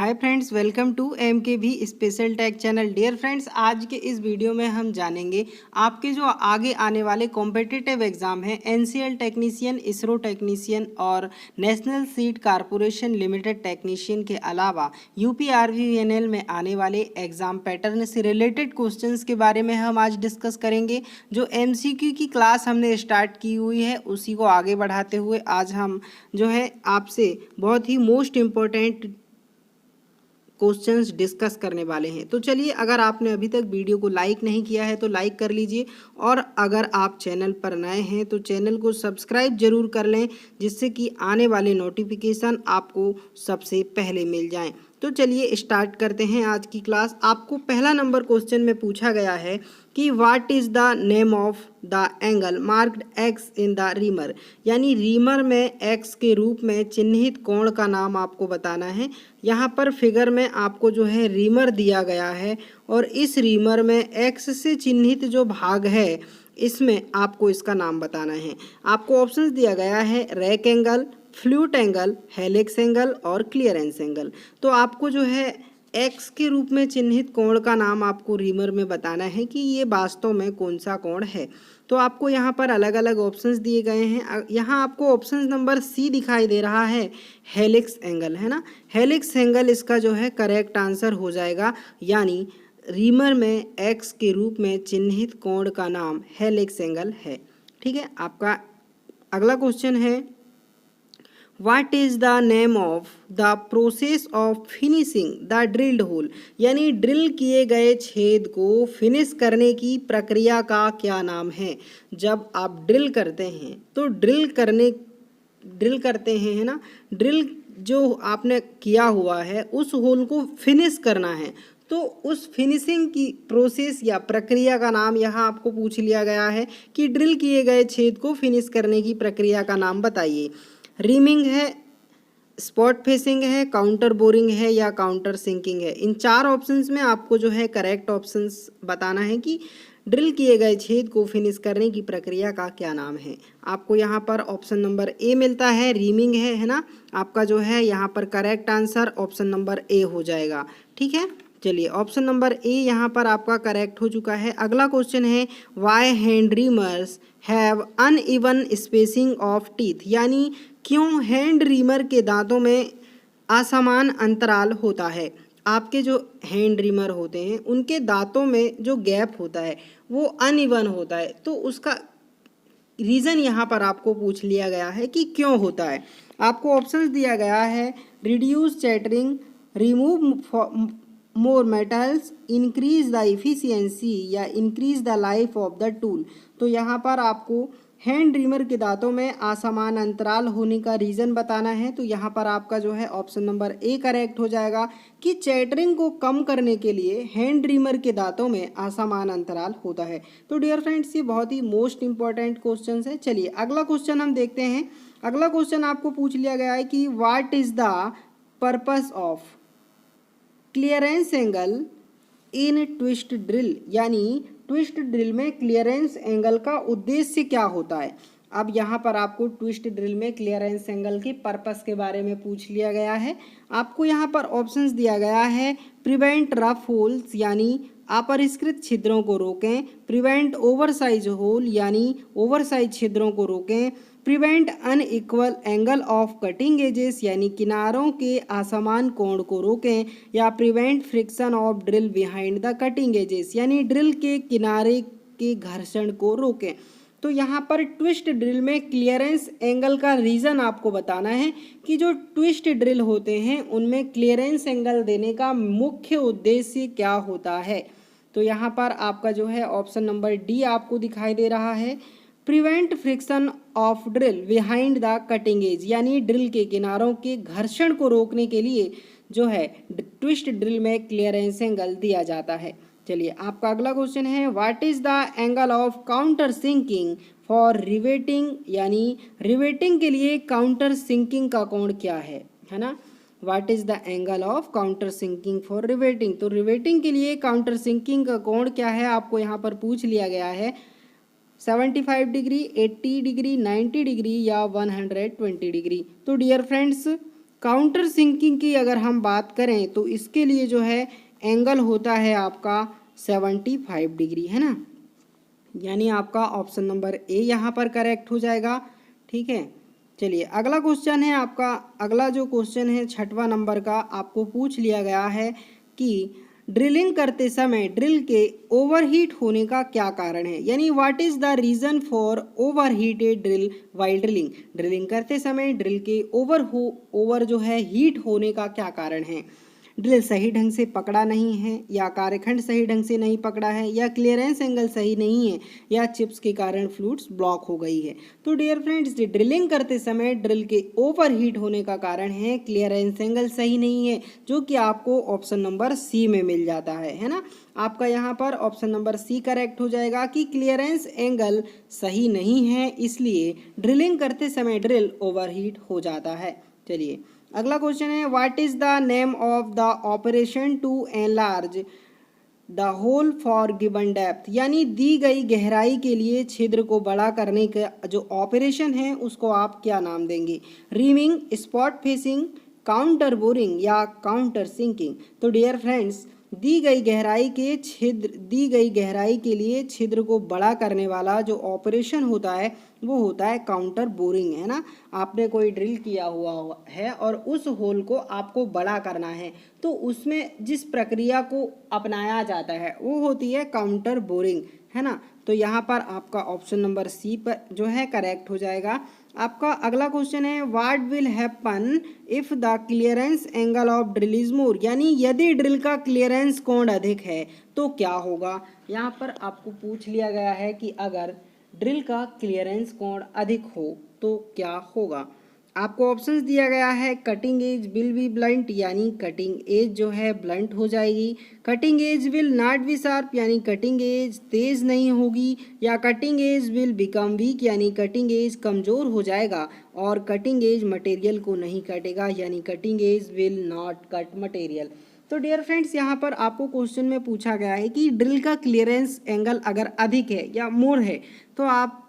Hi friends, welcome to M K भी special tag channel. Dear friends, आज के इस वीडियो में हम जानेंगे आपके जो आगे आने वाले कॉम्पिटिटिव एग्जाम हैं एनसीएल टेक्नीशियन, इसरो टेक्नीशियन और national seed corporation limited technician के अलावा यूपीआरवीएनएल में आने वाले एग्जाम पैटर्न से रिलेटेड क्वेश्चंस के बारे में हम आज डिस्कस करेंगे। जो एमसीक्यू की क्लास हमने स्टार्ट की हुई है उसी को आगे बढ़ाते हुए आज हम जो है आपसे बहुत ही मोस्ट इम्पोर्टेंट क्वेश्चंस डिस्कस करने वाले हैं। तो चलिए, अगर आपने अभी तक वीडियो को लाइक नहीं किया है तो लाइक कर लीजिए, और अगर आप चैनल पर नए हैं तो चैनल को सब्सक्राइब जरूर कर लें, जिससे कि आने वाले नोटिफिकेशन आपको सबसे पहले मिल जाएं। तो चलिए स्टार्ट करते हैं आज की क्लास। आपको पहला नंबर क्वेश्चन में पूछा गया है कि what is the name of the angle marked x in the reamer, यानी रीमर में एक्स के रूप में चिन्हित कोण का नाम आपको बताना है। यहाँ पर फिगर में आपको जो है रीमर दिया गया है, और इस रीमर में एक्स से चिन्हित जो भाग है इसमें आपको इसका नाम बताना है। आपको ऑप्शंस दिया गया है rack angle, flute angle, helix angle और क्लियरेंस एंगल। तो आपको जो है एक्स के रूप में चिन्हित कोण का नाम आपको रीमर में बताना है कि ये वास्तव में कौन सा कोण है। तो आपको यहाँ पर अलग अलग ऑप्शंस दिए गए हैं। यहाँ आपको ऑप्शन नंबर सी दिखाई दे रहा है, हेलिक्स एंगल, है ना। हेलिक्स एंगल इसका जो है करेक्ट आंसर हो जाएगा, यानी रीमर में एक्स के रूप में चिन्हित कोण का नाम हेलिक्स एंगल है। ठीक है। आपका अगला क्वेश्चन है, What is the name of the process of finishing the drilled hole, यानी ड्रिल किए गए छेद को फिनिश करने की प्रक्रिया का क्या नाम है। जब आप ड्रिल करते हैं तो ड्रिल करते हैं, है ना, ड्रिल जो आपने किया हुआ है उस होल को फिनिश करना है, तो उस फिनिशिंग की प्रोसेस या प्रक्रिया का नाम यहाँ आपको पूछ लिया गया है कि ड्रिल किए गए छेद को फिनिश करने की प्रक्रिया का नाम बताइए। रीमिंग है, स्पॉट फेसिंग है, काउंटर बोरिंग है या काउंटर सिंकिंग है। इन चार ऑप्शंस में आपको जो है करेक्ट ऑप्शंस बताना है कि ड्रिल किए गए छेद को फिनिश करने की प्रक्रिया का क्या नाम है। आपको यहाँ पर ऑप्शन नंबर ए मिलता है, रीमिंग है ना। आपका जो है यहाँ पर correct answer option number A हो जाएगा। ठीक है। चलिए, ऑप्शन नंबर ए यहाँ पर आपका करेक्ट हो चुका है। अगला क्वेश्चन है, why hand reamers have uneven spacing of teeth, यानी क्यों हैंड रीमर के दांतों में असमान अंतराल होता है। आपके जो हैंड रीमर होते हैं उनके दांतों में जो गैप होता है वो अनइवन होता है, तो उसका रीज़न यहाँ पर आपको पूछ लिया गया है कि क्यों होता है। आपको ऑप्शंस दिया गया है, reduce chattering, remove more metals, increase the efficiency या increase the life of the tool. तो यहाँ पर आपको हैंड रीमर के दांतों में असमान अंतराल होने का रीज़न बताना है। तो यहाँ पर आपका जो है ऑप्शन नंबर ए करेक्ट हो जाएगा कि चैटरिंग को कम करने के लिए हैंड रीमर के दांतों में असमान अंतराल होता है। तो डियर फ्रेंड्स, ये बहुत ही मोस्ट इंपॉर्टेंट क्वेश्चन है। चलिए अगला क्वेश्चन हम देखते हैं। अगला क्वेश्चन आपको पूछ लिया गया है कि what is the purpose of clearance angle in twist drill, यानी ट्विस्ट ड्रिल में क्लियरेंस एंगल का उद्देश्य क्या होता है। अब यहाँ पर आपको ट्विस्ट ड्रिल में क्लियरेंस एंगल के पर्पस के बारे में पूछ लिया गया है। आपको यहाँ पर ऑप्शंस दिया गया है, प्रिवेंट रफ होल्स, यानी अपरिष्कृत छिद्रों को रोकें, प्रिवेंट ओवरसाइज होल, यानी ओवरसाइज छिद्रों को रोकें, prevent unequal angle of cutting edges, यानी किनारों के असमान कोण को रोकें, या prevent friction of drill behind the cutting edges, यानी ड्रिल के किनारे के घर्षण को रोकें। तो यहाँ पर ट्विस्ट ड्रिल में क्लियरेंस एंगल का रीज़न आपको बताना है कि जो ट्विस्ट ड्रिल होते हैं उनमें क्लियरेंस एंगल देने का मुख्य उद्देश्य क्या होता है। तो यहाँ पर आपका जो है ऑप्शन नंबर डी आपको दिखाई दे रहा है, prevent friction of drill behind the cutting edge, यानी ड्रिल के किनारों के घर्षण को रोकने के लिए जो है ट्विस्ट ड्रिल में क्लियरेंस एंगल दिया जाता है। चलिए आपका अगला क्वेश्चन है, what is the angle of counter sinking for riveting, यानी रिवेटिंग के लिए काउंटर सिंकिंग का कोण क्या है ना। What is the angle of counter sinking for riveting, तो रिवेटिंग के लिए काउंटर सिंकिंग का कोण क्या है आपको यहाँ पर पूछ लिया गया है। 75 डिग्री, 80 डिग्री, 90 डिग्री या 120 डिग्री। तो डियर फ्रेंड्स, काउंटर सिंकिंग की अगर हम बात करें तो इसके लिए जो है एंगल होता है आपका 75 डिग्री, है ना। यानी आपका ऑप्शन नंबर ए यहाँ पर करेक्ट हो जाएगा। ठीक है, चलिए अगला क्वेश्चन है आपका। अगला जो क्वेश्चन है 6वां नंबर का, आपको पूछ लिया गया है कि ड्रिलिंग करते समय ड्रिल के ओवरहीट होने का क्या कारण है, यानी what is the reason for overheated drill while drilling. Drilling करते समय ड्रिल के ओवर जो है हीट होने का क्या कारण है। ड्रिल सही ढंग से पकड़ा नहीं है, या कार्यखंड सही ढंग से नहीं पकड़ा है, या क्लियरेंस एंगल सही नहीं है, या चिप्स के कारण फ्लूइड्स ब्लॉक हो गई है। तो डियर फ्रेंड्स, ड्रिलिंग करते समय ड्रिल के ओवर हीट होने का कारण है क्लियरेंस एंगल सही नहीं है, जो कि आपको ऑप्शन नंबर सी में मिल जाता है ना। आपका यहाँ पर ऑप्शन नंबर सी करेक्ट हो जाएगा कि क्लियरेंस एंगल सही नहीं है, इसलिए ड्रिलिंग करते समय ड्रिल ओवरहीट हो जाता है। चलिए अगला क्वेश्चन है, what is the name of the operation to enlarge the hole for given depth, यानी दी गई गहराई के लिए छिद्र को बड़ा करने का जो ऑपरेशन है उसको आप क्या नाम देंगे। Reaming, spot facing, counter boring, या काउंटर सिंकिंग। तो डियर फ्रेंड्स, दी गई गहराई के लिए छिद्र को बड़ा करने वाला जो ऑपरेशन होता है वो होता है काउंटर बोरिंग, है ना। आपने कोई ड्रिल किया हुआ है और उस होल को आपको बड़ा करना है, तो उसमें जिस प्रक्रिया को अपनाया जाता है वो होती है काउंटर बोरिंग, है ना। तो यहाँ पर आपका ऑप्शन नंबर सी पर जो है करेक्ट हो जाएगा। आपका अगला क्वेश्चन है, what will happen if the clearance angle of drill is more, यानी यदि ड्रिल का क्लियरेंस कोण अधिक है तो क्या होगा। यहाँ पर आपको पूछ लिया गया है कि अगर ड्रिल का क्लियरेंस कोण अधिक हो तो क्या होगा। आपको ऑप्शंस दिया गया है, cutting edge will be blunt, यानी कटिंग एज जो है ब्लंट हो जाएगी। Cutting edge will not be sharp, यानी कटिंग एज तेज नहीं होगी। या cutting edge will become weak, यानी कटिंग एज कमज़ोर हो जाएगा। और कटिंग एज मटेरियल को नहीं काटेगा, यानी cutting edge will not cut material. तो डियर फ्रेंड्स, यहाँ पर आपको क्वेश्चन में पूछा गया है कि ड्रिल का क्लियरेंस एंगल अगर अधिक है या मोर है तो आप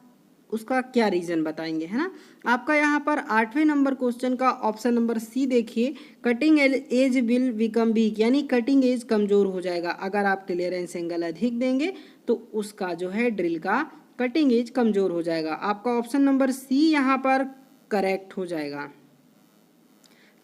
उसका क्या रीज़न बताएंगे, है ना। आपका यहाँ पर 8वें नंबर क्वेश्चन का ऑप्शन नंबर सी देखिए, cutting edge will become weak, यानी कटिंग एज कमज़ोर हो जाएगा। अगर आप क्लियरेंस एंगल अधिक देंगे तो उसका जो है ड्रिल का कटिंग एज कमज़ोर हो जाएगा। आपका ऑप्शन नंबर सी यहाँ पर करेक्ट हो जाएगा।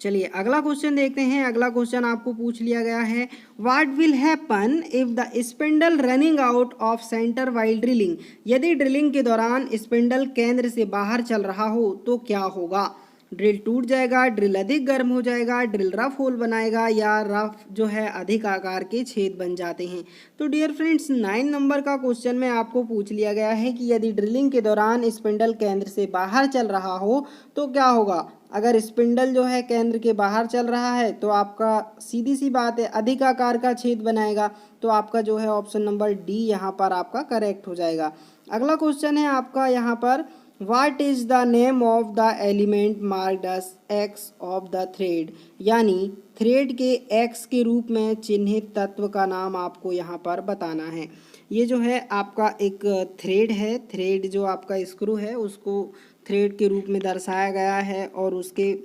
चलिए अगला क्वेश्चन देखते हैं। अगला क्वेश्चन आपको पूछ लिया गया है, what will happen if the spindle running out of centre while drilling, यदि ड्रिलिंग के दौरान स्पिंडल केंद्र से बाहर चल रहा हो तो क्या होगा। ड्रिल टूट जाएगा, ड्रिल अधिक गर्म हो जाएगा, ड्रिल रफ होल बनाएगा, या रफ जो है अधिक आकार के छेद बन जाते हैं। तो डियर फ्रेंड्स, 9 नंबर का क्वेश्चन में आपको पूछ लिया गया है कि यदि ड्रिलिंग के दौरान स्पिंडल केंद्र से बाहर चल रहा हो तो क्या होगा। अगर स्पिंडल जो है केंद्र के बाहर चल रहा है तो आपका सीधी सी बात है अधिक आकार का छेद बनाएगा। तो आपका जो है ऑप्शन नंबर डी यहाँ पर आपका करेक्ट हो जाएगा। अगला क्वेश्चन है आपका यहाँ पर, what is the name of the element marked as X of the thread, यानी थ्रेड के एक्स के रूप में चिन्हित तत्व का नाम आपको यहाँ पर बताना है। ये जो है आपका एक थ्रेड है, थ्रेड जो आपका स्क्रू है उसको थ्रेड के रूप में दर्शाया गया है और उसके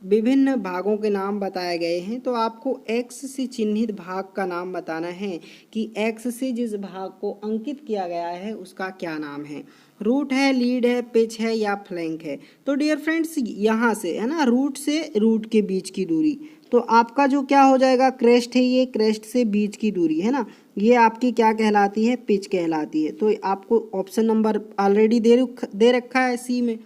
विभिन्न भागों के नाम बताए गए हैं। तो आपको एक्स से चिन्हित भाग का नाम बताना है कि एक्स से जिस भाग को अंकित किया गया है उसका क्या नाम है। रूट है, लीड है, पिच है, या फ्लैंक है। तो डियर फ्रेंड्स, यहाँ से है ना, रूट से रूट के बीच की दूरी, तो आपका जो क्या हो जाएगा, क्रेस्ट है, ये क्रेस्ट से बीच की दूरी है ना, ये आपकी क्या कहलाती है, पिच कहलाती है। तो आपको ऑप्शन नंबर ऑलरेडी दे रखा है सी में,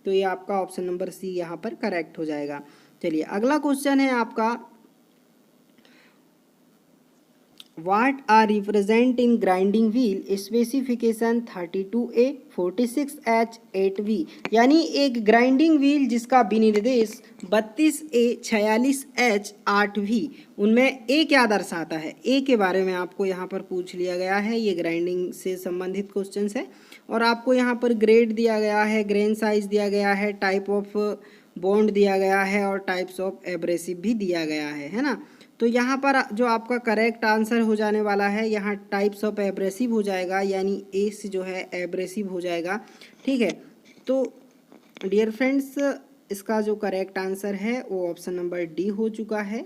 तो ये आपका ऑप्शन नंबर सी यहाँ पर करेक्ट हो जाएगा। चलिए अगला क्वेश्चन है आपका, What are represent in grinding wheel specification 32A 46H 8V, यानी एक ग्राइंडिंग व्हील जिसका विनिर्देश 32A 46H 8V, उनमें ए क्या दर्शाता है। ए के बारे में आपको यहाँ पर पूछ लिया गया है, ये ग्राइंडिंग से संबंधित क्वेश्चन है। और आपको यहाँ पर ग्रेड दिया गया है, ग्रेन साइज दिया गया है, टाइप ऑफ बॉन्ड दिया गया है और टाइप्स ऑफ एब्रेसिव भी दिया गया है ना। तो यहाँ पर जो आपका करेक्ट आंसर हो जाने वाला है, यहाँ टाइप्स ऑफ एब्रेसिव हो जाएगा, यानी एस जो है एब्रेसिव हो जाएगा। ठीक है, तो डियर फ्रेंड्स, इसका जो करेक्ट आंसर है वो ऑप्शन नंबर डी हो चुका है।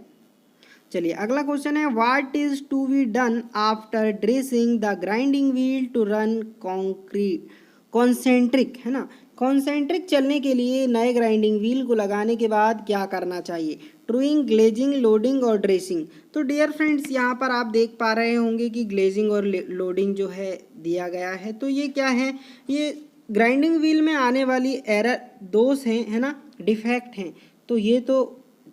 चलिए अगला क्वेश्चन है, what is to be done after dressing the grinding wheel to run concrete concentric, है ना। कॉन्सेंट्रिक चलने के लिए नए ग्राइंडिंग व्हील को लगाने के बाद क्या करना चाहिए? ट्रूइंग, ग्लेजिंग, लोडिंग और ड्रेसिंग। तो डियर फ्रेंड्स यहाँ पर आप देख पा रहे होंगे कि ग्लेजिंग और लोडिंग जो है दिया गया है। तो ये क्या है? ये ग्राइंडिंग व्हील में आने वाली एरर दोष हैं, है ना, डिफेक्ट हैं। तो ये तो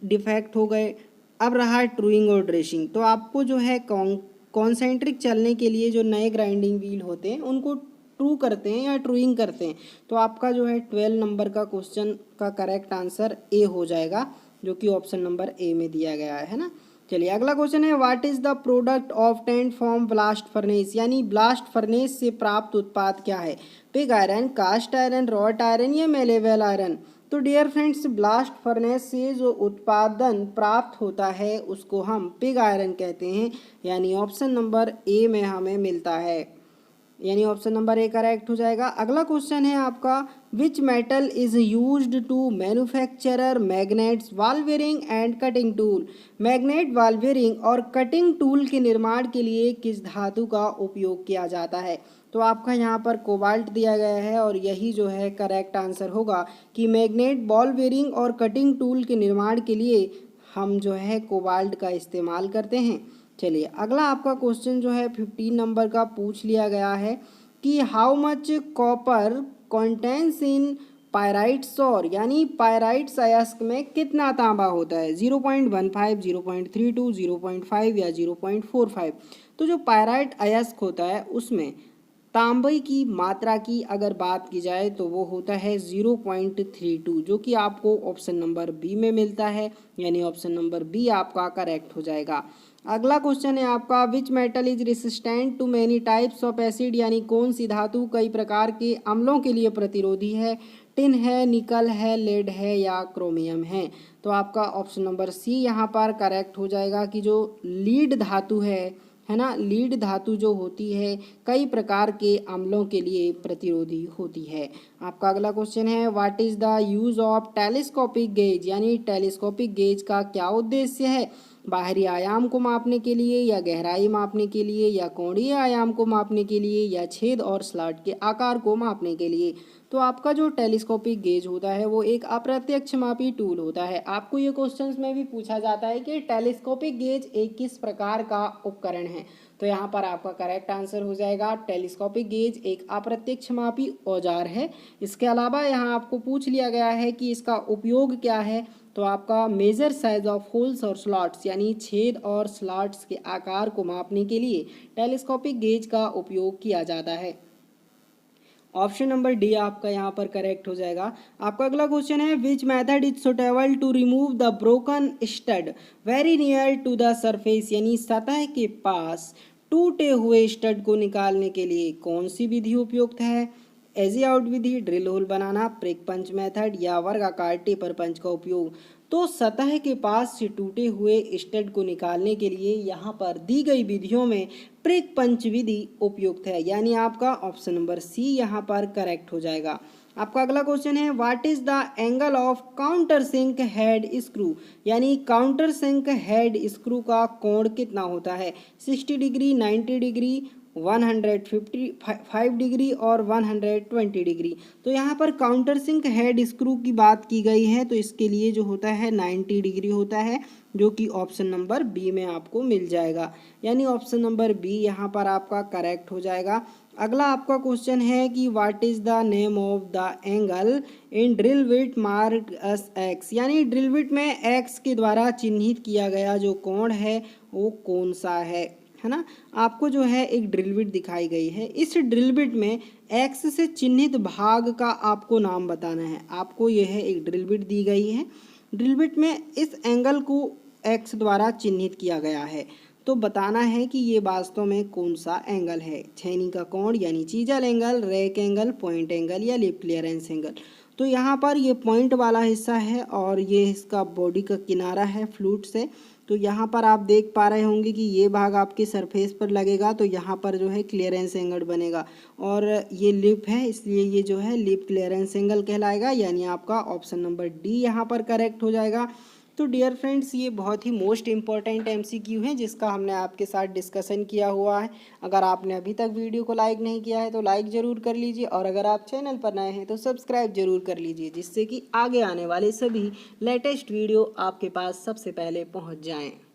डिफेक्ट हो गए। अब रहा ट्रूइंग और ड्रेसिंग। तो आपको जो है कॉन्सेंट्रिक चलने के लिए जो नए ग्राइंडिंग व्हील होते हैं उनको ट्रू करते हैं या ट्रूइंग करते हैं। तो आपका जो है 12 नंबर का क्वेश्चन का करेक्ट आंसर ए हो जाएगा, जो कि ऑप्शन नंबर ए में दिया गया है ना। चलिए अगला क्वेश्चन है, what is the product obtained from blast furnace, यानी ब्लास्ट फर्नेस से प्राप्त उत्पाद क्या है? Pig iron, cast iron, wrought iron या मेलेबल आयरन। तो डियर फ्रेंड्स, ब्लास्ट फर्नेस से जो उत्पादन प्राप्त होता है उसको हम पिग आयरन कहते हैं, यानी ऑप्शन नंबर ए में हमें मिलता है, यानी ऑप्शन नंबर ए करेक्ट हो जाएगा। अगला क्वेश्चन है आपका, which metal is used to manufacturer magnets, ball bearing and cutting tool. Magnet, ball bearing और कटिंग टूल के निर्माण के लिए किस धातु का उपयोग किया जाता है? तो आपका यहाँ पर कोबाल्ट दिया गया है और यही जो है करेक्ट आंसर होगा कि मैग्नेट, बॉल बेयरिंग और कटिंग टूल के निर्माण के लिए हम जो है कोबाल्ट का इस्तेमाल करते हैं। चलिए अगला आपका क्वेश्चन जो है 15 नंबर का पूछ लिया गया है कि how much copper contains in pyrite सोर, यानी पायराइट अयस्क में कितना तांबा होता है? 0.15, 0.32, 0.5 या 0.45। तो जो पायराइट अयस्क होता है उसमें तांबे की मात्रा की अगर बात की जाए तो वो होता है 0.32, जो कि आपको ऑप्शन नंबर बी में मिलता है, यानी ऑप्शन नंबर बी आपका करेक्ट हो जाएगा। अगला क्वेश्चन है आपका, which metal is resistant to many types of acid, यानी कौन सी धातु कई प्रकार के अम्लों के लिए प्रतिरोधी है? टिन है, निकल है, लेड है या क्रोमियम है? तो आपका ऑप्शन नंबर सी यहाँ पर करेक्ट हो जाएगा कि जो लीड धातु है ना, लीड धातु जो होती है कई प्रकार के अम्लों के लिए प्रतिरोधी होती है। आपका अगला क्वेश्चन है, what is the use of telescopic gauge, यानी टेलीस्कोपिक गेज का क्या उद्देश्य है? बाहरी आयाम को मापने के लिए या गहराई मापने के लिए या कोणीय आयाम को मापने के लिए या छेद और स्लॉट के आकार को मापने के लिए? तो आपका जो टेलीस्कोपिक गेज होता है वो एक अप्रत्यक्ष मापी टूल होता है। आपको ये क्वेश्चंस में भी पूछा जाता है कि टेलीस्कोपिक गेज एक किस प्रकार का उपकरण है? तो यहाँ पर आपका करेक्ट आंसर हो जाएगा, टेलीस्कोपिक गेज एक अप्रत्यक्ष मापी औजार है। इसके अलावा यहाँ आपको पूछ लिया गया है कि इसका उपयोग क्या है? तो आपका मेजर साइज ऑफ होल्स और स्लॉट्स, यानी छेद और स्लॉट्स के आकार को मापने के लिए टेलीस्कोपिक गेज का उपयोग किया जाता है। ऑप्शन नंबर डी आपका यहाँ पर करेक्ट हो जाएगा। आपका अगला क्वेश्चन है, which method is suitable to remove the broken stud very near to the surface, यानी सतह के पास टूटे हुए स्टड को निकालने के लिए कौन सी विधि उपयुक्त है? एजी आउट विधि, ड्रिल होल बनाना, प्रिक पंच मेथड या वर्गाकार टेपर पंच का उपयोग? तो सतह के पास से टूटे हुए स्टड को निकालने के लिए यहाँ पर दी गई विधियों में प्रिक पंच विधि उपयुक्त है, यानी आपका ऑप्शन नंबर सी यहाँ पर करेक्ट हो जाएगा। आपका अगला क्वेश्चन है, what is the angle of counter sink head screw, यानी काउंटर सिंक हेड स्क्रू का कोण कितना होता है? 60 डिग्री, 90 डिग्री, 155 डिग्री और 120 डिग्री। तो यहाँ पर काउंटर सिंक हेड स्क्रू की बात की गई है, तो इसके लिए जो होता है 90 डिग्री होता है, जो कि ऑप्शन नंबर बी में आपको मिल जाएगा, यानी ऑप्शन नंबर बी यहाँ पर आपका करेक्ट हो जाएगा। अगला आपका क्वेश्चन है कि what is the name of the angle in drill bit mark S x, यानी ड्रिल बिट में एक्स के द्वारा चिन्हित किया गया जो कोण है वो कौन सा है ना। आपको जो है एक ड्रिल बिट दिखाई गई है, इस ड्रिल बिट में एक्स से चिन्हित भाग का आपको नाम बताना है। आपको यह है एक ड्रिल बिट दी गई है, ड्रिल बिट में इस एंगल को एक्स द्वारा चिन्हित किया गया है, तो बताना है कि ये वास्तव में कौन सा एंगल है। छेनी का कोण यानी chisel angle, rack angle, point angle या लिप क्लियरेंस एंगल। तो यहाँ पर ये पॉइंट वाला हिस्सा है और ये इसका बॉडी का किनारा है फ्लूट से। तो यहाँ पर आप देख पा रहे होंगे कि ये भाग आपके सरफेस पर लगेगा तो यहाँ पर जो है क्लियरेंस एंगल बनेगा और ये लिप है, इसलिए ये जो है लिप क्लियरेंस एंगल कहलाएगा, यानी आपका ऑप्शन नंबर डी यहाँ पर करेक्ट हो जाएगा। तो डियर फ्रेंड्स, ये बहुत ही मोस्ट इम्पॉर्टेंट एमसीक्यू है जिसका हमने आपके साथ डिस्कशन किया हुआ है। अगर आपने अभी तक वीडियो को लाइक नहीं किया है तो लाइक ज़रूर कर लीजिए और अगर आप चैनल पर नए हैं तो सब्सक्राइब ज़रूर कर लीजिए, जिससे कि आगे आने वाले सभी लेटेस्ट वीडियो आपके पास सबसे पहले पहुंच जाएं।